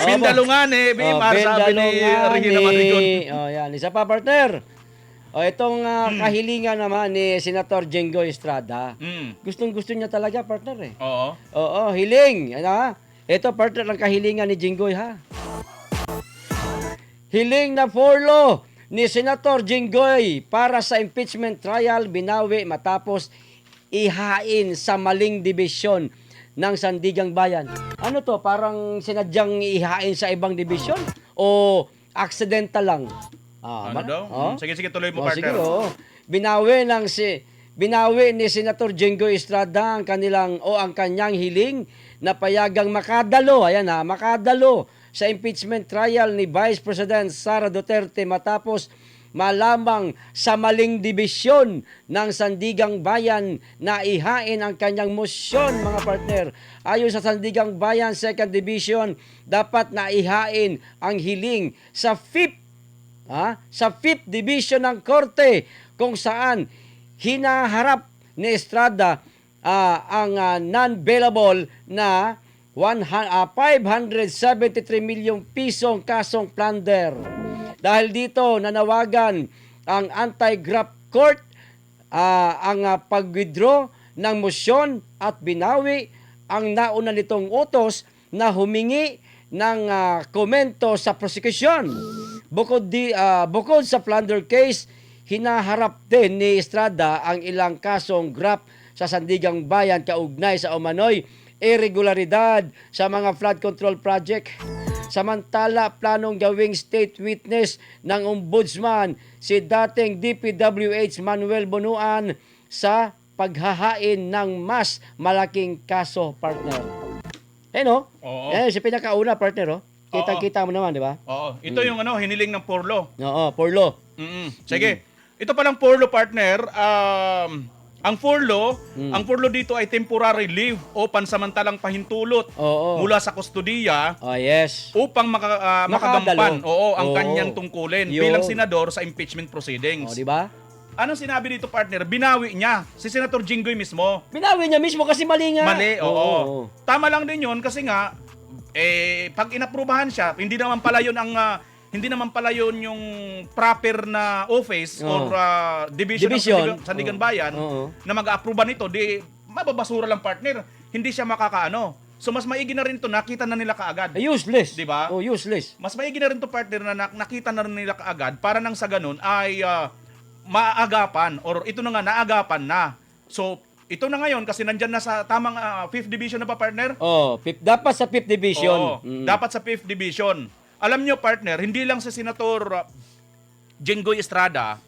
Bindalungan eh, Bimar, sabi ni Regina Marigon. Yan. Isa pa, partner. Itong kahilingan naman ni Senator Jinggoy Estrada. Gustong-gusto niya talaga, partner eh. Oo. Oo, hiling. Ano? Ito, partner, ang kahilingan ni Jinggoy, ha? Hiling na forlo ni Senator Jinggoy para sa impeachment trial binawi matapos ihain sa maling dibisyon ng Sandigang Bayan. Ano to? Parang sinadyang ihain sa ibang dibisyon? O accidental lang? Ano daw? Sige, tuloy mo, Sige, partner. Binawi ni Senator Jinggoy Estrada ang kanyang hiling na payagang makadalo, makadalo sa impeachment trial ni Vice President Sara Duterte matapos malamang sa maling dibisyon ng Sandigang Bayan na ihain ang kanyang motion, mga partner. Ayon sa Sandigang Bayan 2nd Division, dapat na ihain ang hiling sa 5th Division ng Korte kung saan hinaharap ni Estrada ang non-bailable na 573 milyong pisong kasong plunder. Dahil dito, nanawagan ang anti-graft court ang pag-withdraw ng motion at binawi ang nauna nitong utos na humingi ng komento sa prosecution. Bukod sa plunder case, hinaharap din ni Estrada ang ilang kasong graft sa Sandigang Bayan kaugnay sa umano'y irregularidad sa mga flood control project. Samantala, planong gawing state witness ng ombudsman si dating DPWH Manuel Bonuan sa paghahain ng mas malaking kaso, partner. Oo. Si pinakauna, partner, Kita-kita mo naman, di ba? Oo. Ito yung hiniling ng Porlo. Oo, Porlo. Sige. Ito palang Porlo, partner. Ang Porlo dito ay temporary leave o pansamantalang pahintulot mula sa kustodiya yes. upang makagampan ang Oo. kanyang tungkulin bilang senador sa impeachment proceedings. Di ba? Anong sinabi dito, partner? Binawi niya si Senator Jinggoy mismo. Binawi niya mismo kasi mali nga. Mali, oo. Tama lang din yun kasi nga, pag inaprubahan siya, hindi naman pala yun yung proper na office or division ng Sandigan Bayan na mag-aapruba nito, di mababasura lang, partner. Hindi siya makakaano. So mas maigi na rin to, nakita na nila kaagad. Useless. Di ba? Useless. Mas maigi na rin to, partner, na nakita na rin nila kaagad para nang sa ganun ay maagapan or ito na nga, naagapan na. So, ito na ngayon kasi nandyan na sa tamang 5th Division na ba, partner? Dapat sa 5th Division. Dapat sa 5th Division. Alam nyo, partner, hindi lang si Senator Jinggoy Estrada,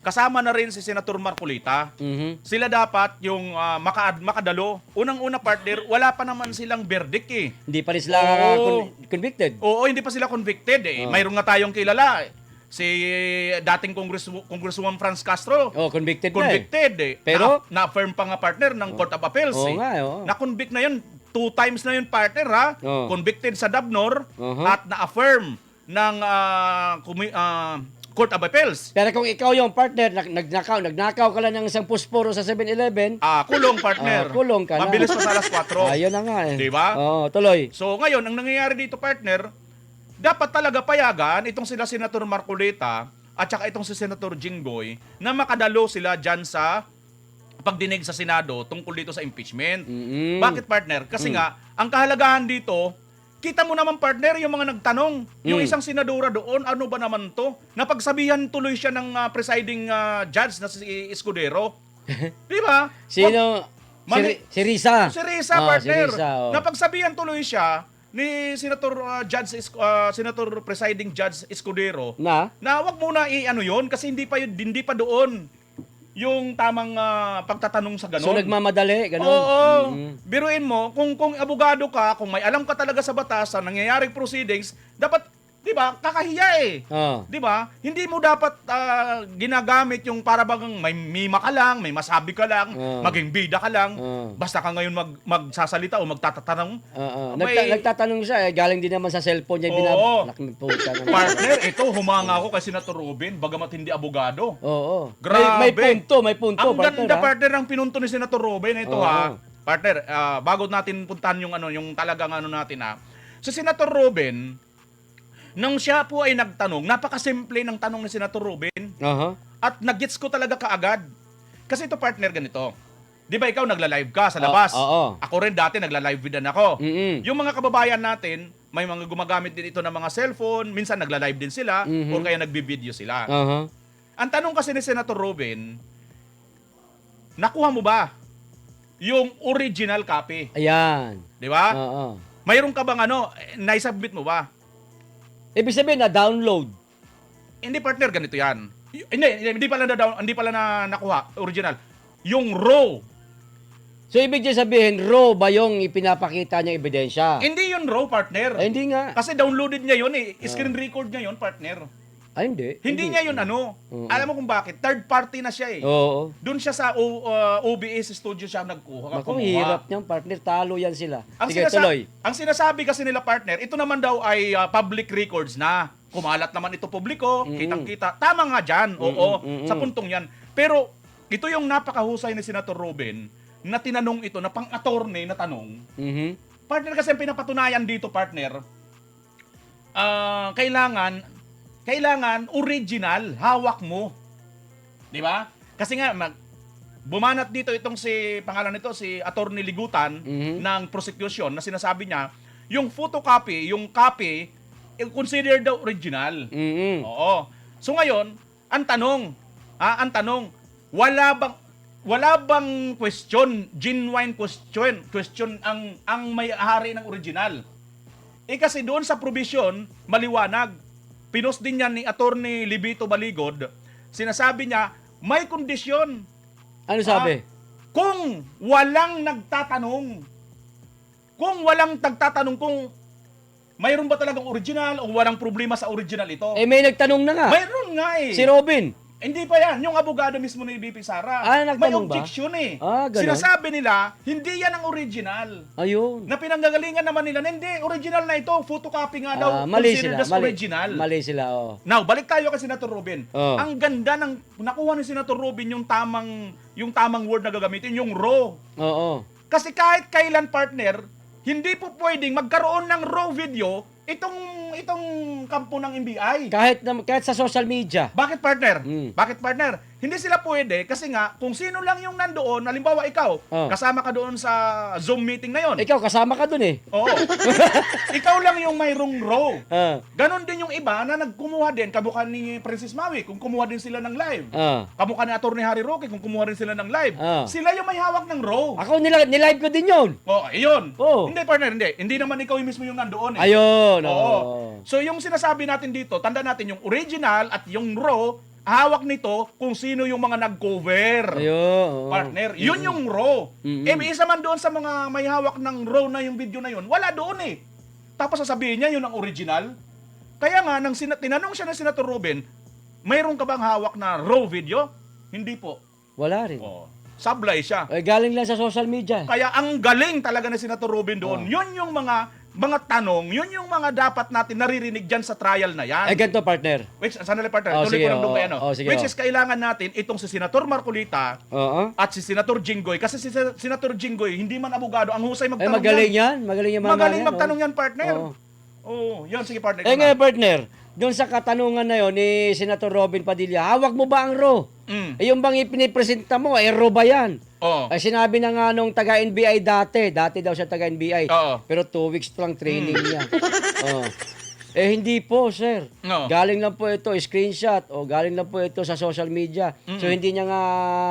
kasama na rin si Senator Marcolita. Sila dapat yung makadalo. Unang-una, partner, wala pa naman silang verdict eh. Hindi pa rin sila convicted. Oo, hindi pa sila convicted eh. Mayroon nga tayong kilala si dating Congresswoman Franz Castro. Convicted eh. Pero na-affirm pa nga, partner, ng Court of Appeals. Na-convict na yun. 2 times na yun, partner, ha? Convicted sa Dabnor at na-affirm ng Court of Appeals. Pero kung ikaw yung partner, nagnakaw ka lang ng isang pusporo sa 7-Eleven. Kulong, partner. Kulong ka na. Mabilis pa sa alas 4. Ayun na nga eh. Diba? Tuloy. So ngayon, ang nangyayari dito, partner, dapat talaga payagan itong sila Senator Marcolita at saka itong si Senator Jinggoy na makadalo sila dyan sa pagdinig sa Senado tungkol dito sa impeachment. Bakit, partner? Kasi nga, ang kahalagahan dito, kita mo naman, partner, yung mga nagtanong, yung isang senadora doon, ano ba naman to? Napagsabihan tuloy siya ng presiding judge na si Escudero. Di ba? Sino? Si Risa. Si Risa, partner. Si Risa, Napagsabihan tuloy siya ni Senator Presiding Judge Escudero na wag muna i-ano yun kasi hindi pa doon yung tamang pagtatanong sa ganon. So nagmamadali, ganon? Oo. Biruin mo, kung abogado ka, kung may alam ka talaga sa batas, sa nangyayaring proceedings, dapat, di ba, kakahiya eh. Di ba? Hindi mo dapat ginagamit yung para bagang may mima ka lang, may masabi ka lang, maging bida ka lang, basta ka ngayon magsasalita o magtatanong. Nagtatanong siya, galing din naman sa cellphone niya. Partner, ito, humanga ako kay Senator Robin, bagamat hindi abogado. Grabe. May punto, ang partner. Ang ganda, partner, ang pinunto ni Senator Robin. Ito, partner, bago natin puntahan yung talagang natin, Si Senator Robin, nang siya po ay nagtanong, napakasimple ng tanong ni Senator Robin. Aha. At nag-gets ko talaga kaagad. Kasi ito partner ganito. 'Di ba ikaw nagla-live ka sa labas? Oo. Ako rin dati nagla-live din ako. Mm-mm. Yung mga kababayan natin, may mga gumagamit din ito ng mga cellphone, minsan nagla-live din sila Mhm. o kaya nagbi-video sila. Aha. Ang tanong kasi ni Senator Robin, nakuha mo ba yung original copy? Ayan. 'Di ba? Oo. Mayroon ka bang naisubmit mo ba? Ibig sabihin na download. Hindi partner ganito 'yan. Hindi pala na nakuha original. Yung raw. So ibig niya sabihin, raw ba yung ipinapakita niyang ebidensya? Hindi yun raw partner. Ay, hindi nga. Kasi downloaded niya yun eh. Screen record niya yun partner. Ay, hindi. Hindi niya yun Oo. Alam mo kung bakit? Third party na siya eh. Oo. Doon siya sa OBS studio siya nagkuha. Naku, kumuha. hirap niyang partner. Talo yan sila. Ang, Sige, tuloy. ang sinasabi kasi nila partner, ito naman daw ay public records na. Kumalat naman ito publiko, kitang-kita. Tama nga dyan, oo, sa puntong yan. Pero ito yung napakahusay ni Senator Robin na tinanong ito na pang-attorney na tanong. Mhm. Partner, kasi ang pinapatunayan dito partner, kailangan original, hawak mo. 'Di ba? Kasi nga bumanat dito itong pangalan nito si Attorney Ligutan ng prosecution na sinasabi niya, yung photocopy, yung copy, considered the original. Mhm. Oo. So ngayon, ang tanong, wala bang genuine question ang may-ari ng original? Kasi doon sa provision, maliwanag. Pinost din yan ni Attorney Libito Baligod. Sinasabi niya, may kondisyon. Ano sabi? Kung walang nagtatanong kung mayroon ba talagang original o walang problema sa original ito. May nagtanong na nga. Mayroon nga eh. Si Robin. Hindi pa yan. Yung abogado mismo ni BP Sara. May nagtanong ba? objection eh. Ganun? Sinasabi nila, hindi yan ang original. Ayun. Na pinanggagalingan naman nila, hindi, original na ito. Photocopy nga daw. Mali Considered sila. as original. Mali sila, oh. Now, balik tayo kay Senator Robin. Oh. Ang ganda ng nakuha ni Senator Robin yung tamang word na gagamitin, yung raw. Oo. Kasi kahit kailan partner, hindi po pwedeng magkaroon ng raw video itong kampo ng NBI. Kahit sa social media. Bakit partner? Mm. Bakit partner? Hindi sila pwede kasi nga kung sino lang yung nandoon, halimbawa ikaw, kasama ka doon sa Zoom meeting na yon. Ikaw, kasama ka dun eh. Oo. Ikaw lang yung mayroong raw. Ah. Ganon din yung iba na nagkumuha din, kamukha ni Princess Maui, kung kumuha din sila ng live. Kamukha ni Attorney Harry Roque, kung kumuha rin sila ng live. Sila yung may hawak ng raw. Ako, nilive ko din yun. Oo, ayun. Oo. Hindi partner, hindi. Hindi naman ikaw yung mismo yung nandoon eh. Ayun. Oo. So yung sinasabi natin dito, tanda natin yung original at yung raw, hawak nito kung sino yung mga nag-cover. Ayun. Partner, yun yung raw. Isa man doon sa mga may hawak ng raw na yung video na yun, wala doon eh. Tapos sasabihin niya yun ang original. Kaya nga, nang tinanong siya ng Senator Robin, mayroon ka bang hawak na raw video? Hindi po. Wala rin. Oh, sablay siya. Galing lang sa social media. Kaya ang galing talaga ni Senator Robin doon. Yun yung mga tanong, yun yung mga dapat natin naririnig dyan sa trial na yan. Ganito, partner. Which, sanali partner, tuloy Sige, ko lang doon kay sige, Which is kailangan natin itong si Senator Marcolita Oo. at si Senator Jinggoy. Kasi si Senator Jinggoy, hindi man abogado, ang husay magtanong Magaling yan. yan. Magaling yan. Magaling magtanong yan, partner. Oo. Oo, yan, sige partner. Ngayon, partner, doon sa katanungan na yon ni Senator Robin Padilla, hawak mo ba ang raw? Yung bang ipinipresenta mo, raw ba yan? Oo. Ay sinabi na nga nung taga-NBI dati daw siya taga-NBI. Oo. Pero 2 weeks lang training niya. Oo. Hindi po, sir. No. Galing lang po ito, screenshot, o galing lang po ito sa social media. So, hindi niya nga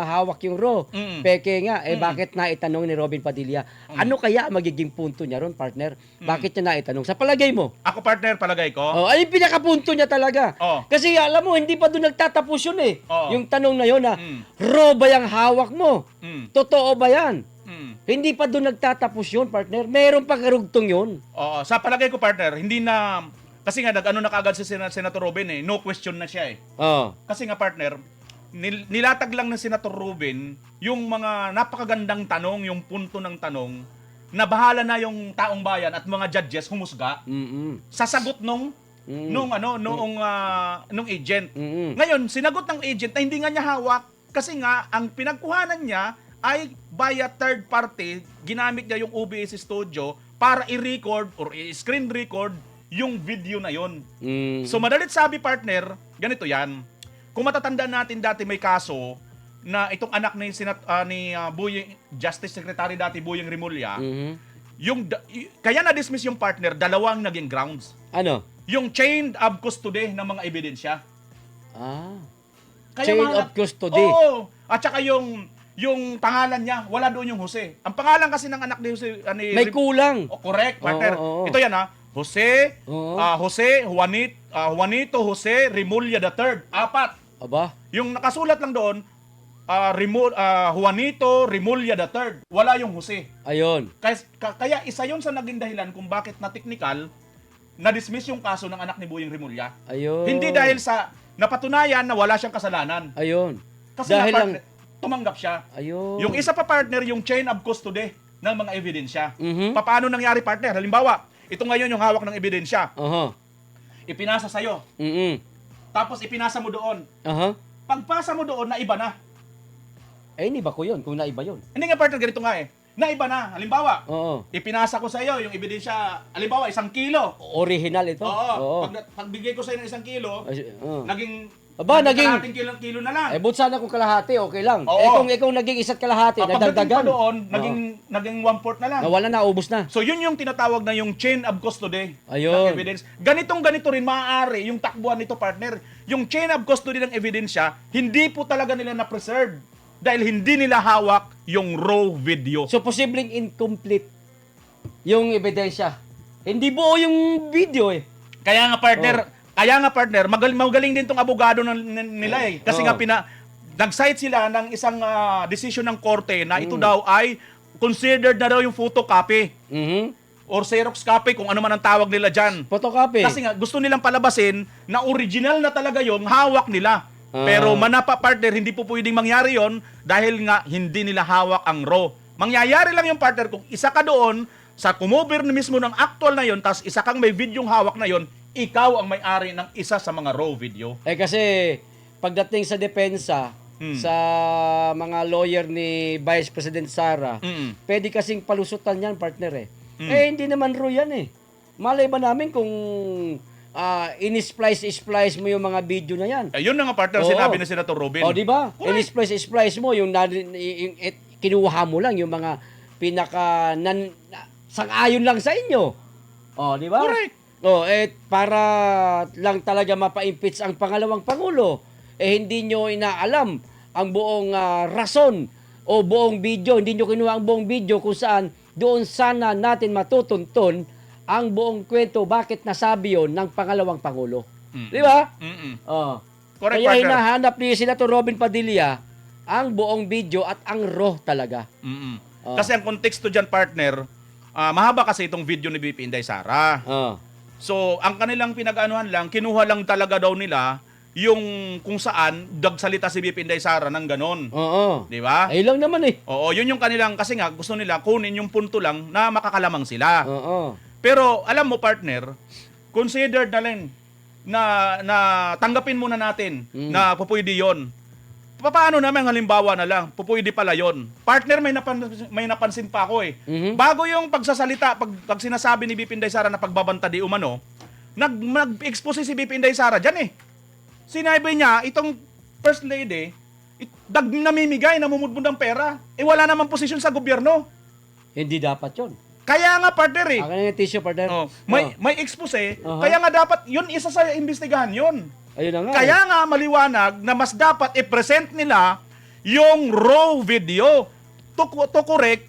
hawak yung raw. Peke nga, bakit naitanong ni Robin Padilla? Ano kaya magiging punto niya ron, partner? Bakit niya naitanong? Sa palagay mo? Ako partner, palagay ko. Ay, yung pinakapunto niya talaga. Kasi alam mo, hindi pa doon nagtatapos yun eh. Yung tanong na yun na, raw ba yung hawak mo? Totoo ba yan? Hindi pa doon nagtatapos yun, partner. Meron pa karugtong yun. Oo, sa palagay ko partner, hindi na kasi nga na kaagad si Senator Robin eh, no question na siya eh. Kasi nga partner, nilatag lang ng Senator Robin yung mga napakagandang tanong, yung punto ng tanong na bahala na yung taong bayan at mga judges humusga sa sagot nung agent. Ngayon, sinagot ng agent na hindi nga niya hawak kasi nga ang pinagkuhanan niya ay via third party, ginamit niya yung OBS studio para i-record or i-screen record yung video na yon. Mm. So madalit sabi partner, ganito yan. Kung matatandaan natin dati may kaso na itong anak ni Buying Justice Secretary dati Buying Rimulya, Mhm. kaya na-dismiss yung partner, dalawang naging grounds. Ano? Yung chain of custody ng mga ebidensya. Ah. Kaya Chain mahanap- of custody. Oo. At saka yung pangalan niya, wala doon yung Jose. Ang pangalan kasi ng anak ni Jose, May kulang. Oh, correct, partner. Oo. Ito yan ha. Jose, Oo. Juanito Jose Rimulya III. 4. Aba. Yung nakasulat lang doon, Juanito Rimulya III. Wala yung Jose. Ayun. Kaya isa yun sa naging dahilan kung bakit na technical, na-dismiss yung kaso ng anak ni Buying Rimulya. Ayun. Hindi dahil sa napatunayan na wala siyang kasalanan. Ayun. Kasi Dahil na lang. tumanggap siya. Ayun. Yung isa pa partner, yung chain of custody ng mga ebidensya. Mhm. Paano nangyari partner? Halimbawa, ito ngayon yung hawak ng ebidensya. Aha. Ipinasa sa'yo. Mhm. Tapos ipinasa mo doon. Aha. Pagpasa mo doon, naiba na. Eh, hindi ba ko yun? Kung naiba yun. Hindi nga partner, ganito nga eh. Naiba na. Halimbawa, Oo. ipinasa ko sa'yo yung ebidensya, halimbawa, 1 kilo. Original ito. Oo. Pagbigay ko sa'yo ng 1 kilo, Oo. naging... Aba, kalahating kilo na lang. Eh, but sana kung kalahati, okay lang. Oo. Eh, kung ikaw naging isa't kalahati, Pagdating pa nadagdagan. doon, Oo. naging 1/4 na lang. Nawala na, ubos na. So yun yung tinatawag na yung chain of custody Ayun. ng evidence. Ganito rin maaari yung takbuhan nito partner. Yung chain of custody ng ebidensya, hindi po talaga nila na-preserve dahil hindi nila hawak yung raw video. So, posibleng incomplete yung ebidensya. Hindi buo yung video eh. Kaya nga partner, magaling din tong abogado nila eh. Kasi Oo. nga nag-cite sila ng isang decision ng korte na ito daw ay considered na daw yung photocopy Mhm. or Xerox copy kung ano man ang tawag nila dyan. Photocopy. Kasi nga, gusto nilang palabasin na original na talaga yung hawak nila. Pero manapa partner, hindi po pwedeng mangyari yon dahil nga hindi nila hawak ang raw. Mangyayari lang yung partner kung isa ka doon sa kumover mismo ng actual na yon, tapos isa kang may videong hawak na yon, ikaw ang may-ari ng isa sa mga raw video. Eh kasi pagdating sa depensa sa mga lawyer ni Vice President Sara, Mm. pwede kasing palusutan yan, partner eh. Eh hindi naman raw yan eh. Malay ba namin kung in-splice mo yung mga video na yan? Ayun na nga partner, Oo. sinabi ni Senator Robin. O, di ba? Correct. In-splice mo yung, kinuha mo lang yung mga sang-ayon lang sa inyo. O, di ba? Correct. O, para lang talaga mapa-impeach ang pangalawang pangulo, hindi nyo inaalam ang buong rason o buong video. Hindi nyo kinuha ang buong video kung saan doon sana natin matutuntun ang buong kwento bakit nasabi yon ng pangalawang pangulo. Mm. Di ba? Mm-mm. Oh. Correct, Kaya partner. hinahanap ni Senator Robin Padilla ang buong video at ang raw talaga. Mm-mm. Oh. Kasi ang konteksto dyan partner, mahaba kasi itong video ni BP Inday Sara. Oh. So, ang kanilang pinag-anuhan lang, kinuha lang talaga daw nila yung kung saan dagsalita si BP Inday Sara ng ganon. Oo. Di ba? Ay lang naman eh. Oo, yun yung kanilang, kasi nga gusto nila kunin yung punto lang na makakalamang sila. Oo. Pero alam mo partner, considered na lang na tanggapin muna natin na pupwede yon. Paano naman halimbawa na lang, pupwede pala yon. Partner, may napansin pa ako eh. Mhm. Bago yung pagsasalita, pag sinasabi ni BP Inday Sara na pagbabanta di umano, nag-expose si BP Inday Sara dyan eh. Sinabi niya, itong First Lady, namimigay, namumudmud ng pera. Eh wala namang posisyon sa gobyerno. Hindi dapat yon. Kaya nga partner eh. Akin na yung tissue, partner. Oh, may expose, Uh-huh. kaya nga dapat, yun isa sa imbestigahan yun. Ayun na nga. Kaya nga maliwanag na mas dapat i-present nila yung raw video to correct,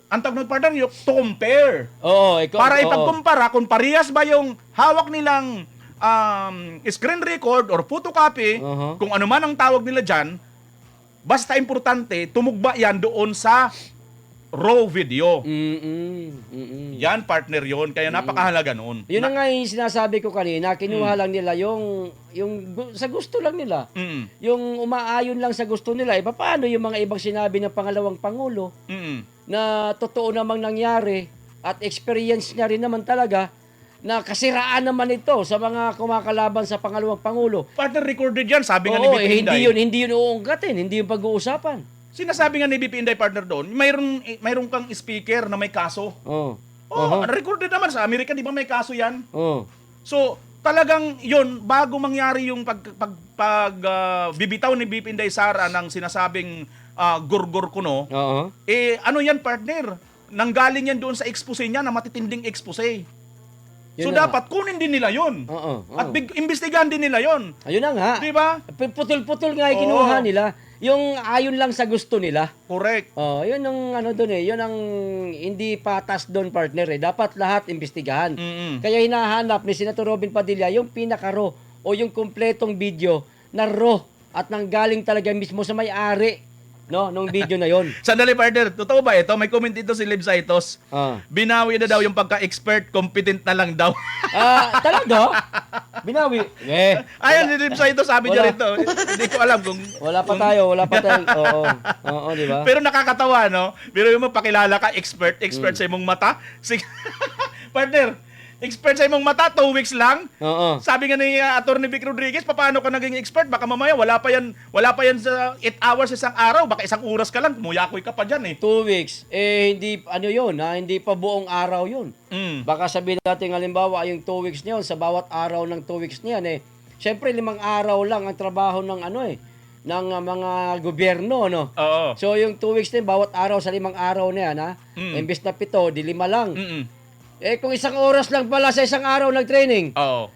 ang tawag ng partner, to compare. Oo. Para ipagkumpara kung parehas ba yung hawak nilang screen record or photocopy, Uh-huh. kung ano man ang tawag nila dyan, basta importante, tumugba yan doon sa raw video. Yan, partner yon. Kaya napakahalaga noon. Yun na nga yung sinasabi ko kanina, kinuha lang nila yung sa gusto lang nila. Mm. Yung umaayon lang sa gusto nila. Iba paano yung mga ibang sinabi ng pangalawang pangulo Mm. na totoo namang nangyari at experience niya rin naman talaga na kasiraan naman ito sa mga kumakalaban sa pangalawang pangulo. Partner, recorded yan. Sabi nga ni Oo, BP Inday. hindi yun uungkatin, hindi yung pag-uusapan. Sinasabi nga ni BP Inday partner doon, mayroon kang speaker na may kaso. Oh. Oh, recorded naman sa Amerika, di ba may kaso yan? Oh. So, talagang yun, bago mangyari yung bibitaw ni BP Inday Sara ng sinasabing gurgur kuno, Oo. ano yan partner? Nanggaling yan doon sa expose niya na matitinding expose. So, Yun na dapat kunin din nila yun. Oo. At imbestigahan din nila yun. Ayun na nga. Di ba? Putol-putol nga yung kinuha Oo. nila. Yung ayon lang sa gusto nila. Correct. Oh, yun ang ano doon eh. Yun ang hindi patas doon, partner eh. Dapat lahat imbestigahan. Mm-mm. Kaya hinahanap ni Senator Robin Padilla yung pinaka-raw o yung kumpletong video na raw at nanggaling talaga mismo sa may-ari nung video na yon. Sandali partner, totoo ba ito? May comment dito si Liv Saitos. Ah. Binawi na daw yung pagka-expert, competent na lang daw. Talaga? Binawi. Ayan si Liv Saitos, sabi niya Wala. rito. Hindi ko alam kung... Wala pa tayo. Oo. Oo, di ba? Pero nakakatawa, no? Pero yung pakilala ka, expert sa imong mata. Partner, expert sa imong mata, 2 weeks lang. Oo. Sabi nga ni Atty. Vic Rodriguez, paano ka naging expert? Baka mamaya wala pa yan sa 8 hours isang araw, baka isang oras ka lang, muyakoy ka pa diyan eh. 2 weeks. Hindi, ano yun, hindi pa buong araw yun. Mm. Baka sabihin natin, halimbawa, yung 2 weeks niyon, sa bawat araw ng 2 weeks niyan, syempre, 5 araw lang ang trabaho ng ng mga gobyerno, no? Oo. So, yung 2 weeks din, bawat araw sa 5 araw na yan, imbes na 7, di 5 lang. Mm-mm. Kung 1 oras lang pala sa isang araw ng-training, Oo.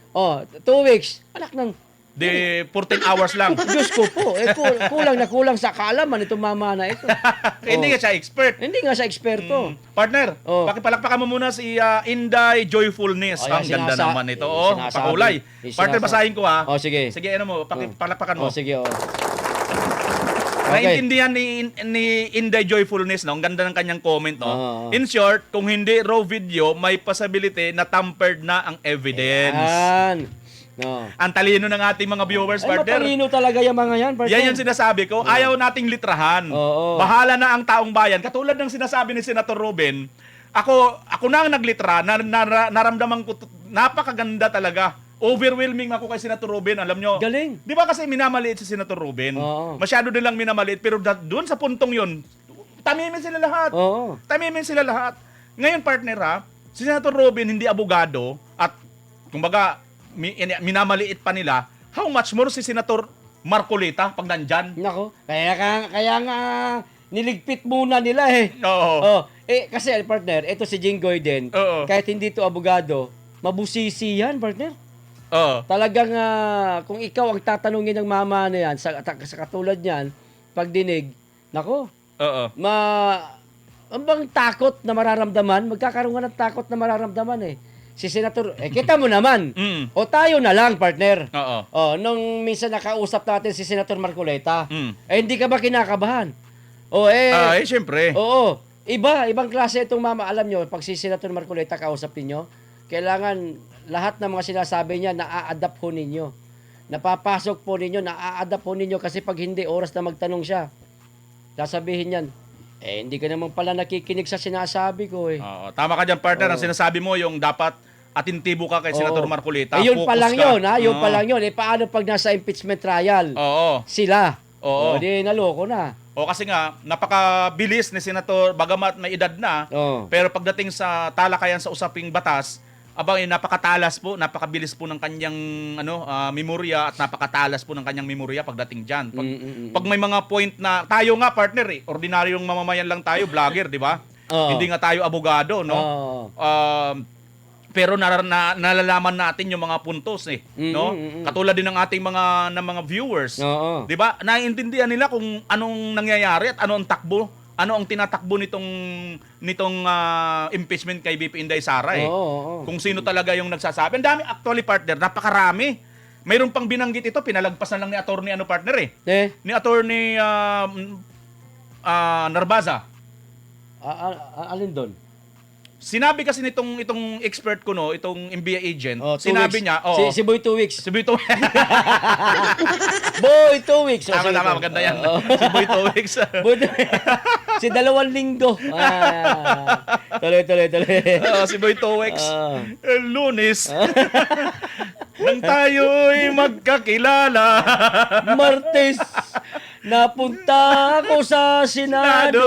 2 weeks, anak ng, Di 14 hours lang. Diyos ko po, kulang na kulang sa kaalaman itong mama na ito. Hindi nga siya expert. Hindi nga sa eksperto. Partner, Oh. pakipalakpakan mo muna si Inday Joyfulness. Oh, yan, Ang ganda naman ito. yung Oh, sinasabi. pakulay. Yung Partner, sinasabi. basahin ko ha. Oh, sige. Sige, ano mo, pakipalakpakan mo. Sige, oh. Naintindihan ni Inday Joyfulness, no? Ang ganda ng kanyang comment, no? Oo. In short, kung hindi raw video, may possibility na tampered na ang evidence. Yan. No. Ang talino ng ating mga viewers, Ay, partner. matalino talaga yung mga yan, partner. Yan yung sinasabi ko. Ayaw nating litrahan. Oo. Bahala na ang taong bayan. Katulad ng sinasabi ni Senator Ruben, ako na ang naglitra, naramdaman ko, napakaganda talaga. Overwhelming ako kay Senator Ruben, alam nyo. Galing. Di ba kasi minamaliit si Senator Ruben? Oo. Masyado nilang minamaliit, pero doon sa puntong yun, tamimin sila lahat. Oo. Tamimin sila lahat. Ngayon, partner ha, si Senator Ruben hindi abogado at kumbaga minamaliit pa nila, how much more si Senator Marcolita pag nandyan? Nako. Kaya nga niligpit muna nila eh. Oo. Kasi partner, ito si Jinggoy din. Oo. Kahit hindi to abogado, mabusisi yan, partner. Oo. Talagang kung ikaw ang tatanungin ng mama na yan, sa katulad niyan, pagdinig, nako, Oo. ang bang takot na mararamdaman, magkakaroon nga ng takot na mararamdaman eh. Si Senator, kita mo naman. Mm. O tayo na lang, partner. Oo. Nung minsan nakausap natin si Senator Marcoleta, Mm. hindi ka ba kinakabahan? Siyempre. Oo. Ibang klase itong mama. Alam nyo, pag si Senator Marcoleta kausapin nyo, kailangan lahat ng mga sinasabi niya, na-a-adapt ho ninyo. Napapasok po ninyo, na-a-adapt ho ninyo kasi pag hindi, oras na magtanong siya, sasabihin niyan, hindi ka naman pala nakikinig sa sinasabi ko eh. Oo. Tama ka dyan, partner. Ang Oo. sinasabi mo, yung dapat atintibo ka kay Senator Oo. Marcolita. Yun pa Focus lang ka. yun, ha? Yun Oo. pa lang yun. Paano pag nasa impeachment trial? Oo. Sila. Oo. Di naloko na. O kasi nga, napakabilis ni Senator, bagamat may edad na, Oo. pero pagdating sa talakayan sa usaping batas, napakatalas po, napakabilis po ng kanyang memorya at napakatalas po ng kanyang memorya pagdating diyan. Pag may mga point na tayo nga partner ordinaryong mamamayan lang tayo, vlogger, di ba? Oo. Hindi nga tayo abogado, no? Oo. Pero nalalaman natin yung mga puntos no? Katulad din ng ating mga viewers. Oo. 'Di ba? Naiintindihan nila kung anong nangyayari at ano ang takbo, ano ang tinatakbo nitong impeachment kay BP Inday Sara Oo. Kung sino talaga yung nagsasabi. Ang dami actually, partner, napakarami. Mayroon pang binanggit ito, pinalagpas na lang ni attorney partner ni attorney Narbaza. Alin doon? Sinabi kasi itong expert ko, no, itong MBA agent, 2 sinabi weeks. niya, Si Boy 2 weeks. si Boy 2 Boy 2 weeks. Tama, sige, maganda yan. Oo. Si Boy 2 weeks. Boy 2 si 2 linggo. Tuloy. Si Boy 2 weeks. Ah. Lunes. Nang tayo'y magkakilala. Martes. Napunta ako sa Senado.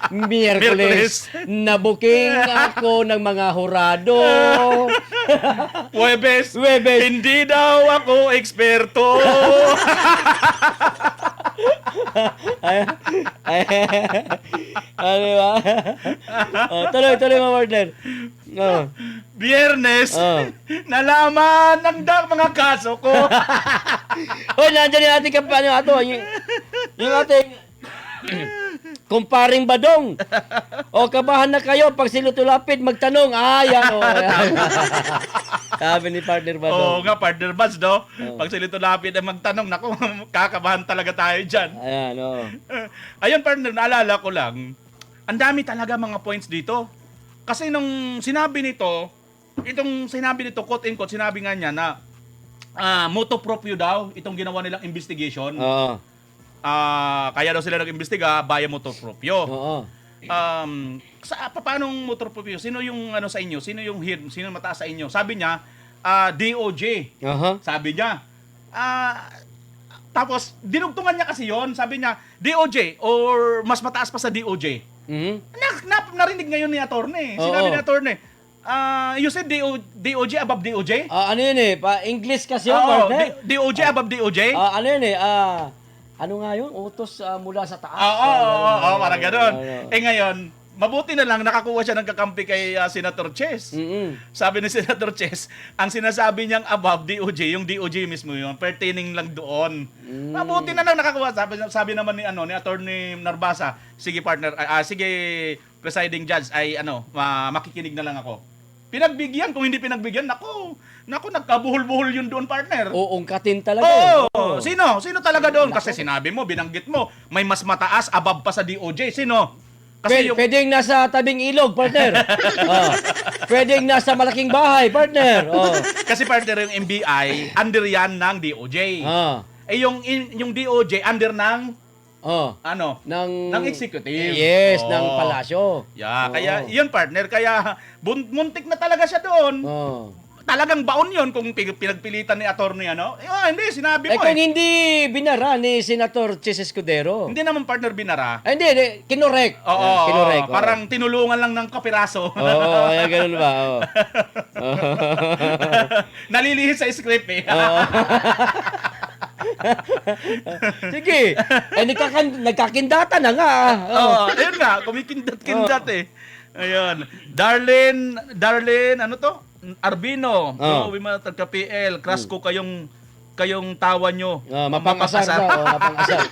Miyerkules, nabuking ako ng mga hurado. Huwebes, Huwebes. hindi daw ako eksperto. Ano ba? Tuloy mo, partner. Biyernes, Oh. nalaman ng mga kaso ko. Hoy, nandiyan yung ating yung ating kumparing badong. O, kabahan na kayo. Pag silutulapid, magtanong. Yan o. Sabi ni partner Oo badong. nga, partner Baz, no? Pag silito lapid ay magtanong, naku, kakabahan talaga tayo dyan. Ayan, o. Ayun, partner, naalala ko lang, ang dami talaga mga points dito. Kasi nung sinabi nito, quote and quote, sinabi nga niya na motu proprio daw, itong ginawa nilang investigation. Oo. Kaya daw sila nag-imbestiga via motu proprio. Oo. Paano motu proprio? Sino yung ano sa inyo? Sino yung head? Sino mataas sa inyo? Sabi niya, DOJ. Aha. Sabi niya. Tapos, dinugtungan niya kasi yon. Sabi niya, DOJ or mas mataas pa sa DOJ. Mhm. Narinig ngayon ni attorney. Oo. Sinabi ni attorney, you said DOJ above DOJ? Ano yun eh? English kasi yun, Oo, partner. DOJ above DOJ? Ano yun eh? Ano nga yun? Utos mula sa taas. Oo, parang ganun. Ano. Ngayon, mabuti na lang nakakuha siya ng kakampi kay Senator Chess. Mm-mm. Sabi ni Senator Chess, ang sinasabi niyang above DOJ, yung DOJ mismo yun, pertaining lang doon. Mabuti na lang nakakuha. Sabi naman ni Attorney Narbasa, sige partner, sige presiding judge, ay makikinig na lang ako. Pinagbigyan, kung hindi pinagbigyan, naku, nagkabuhol-buhol yun doon, partner. Uungkatin talaga. Oo. Sino talaga doon? Kasi sinabi mo, binanggit mo, may mas mataas, above pa sa DOJ. Sino? Kasi Pwedeng nasa tabing ilog, partner. Pwedeng nasa malaking bahay, partner. kasi partner yung MBI, under yan ng DOJ. Yung DOJ, under ng, ng executive. Yes, ng palasyo. Kaya, yun partner, kaya muntik na talaga siya doon. Talagang baon yun kung pinagpilitan ni attorney, hindi, sinabi mo Kung hindi binara ni Senator Chis Escudero. Hindi naman partner binara. Hindi, kinorek. Oo, Kinorek. parang tinulungan lang ng kapiraso. Oo, ganun ba? Nalilihis sa script eh. Sige. Nagkakindata na nga. Ayun nga, kumikindat-kindat eh. Ayun. Darlene, ano to? Arbino, Wimatar PL, crush ko kayong tawa nyo. Mapang-asar daw. Mapang-asar.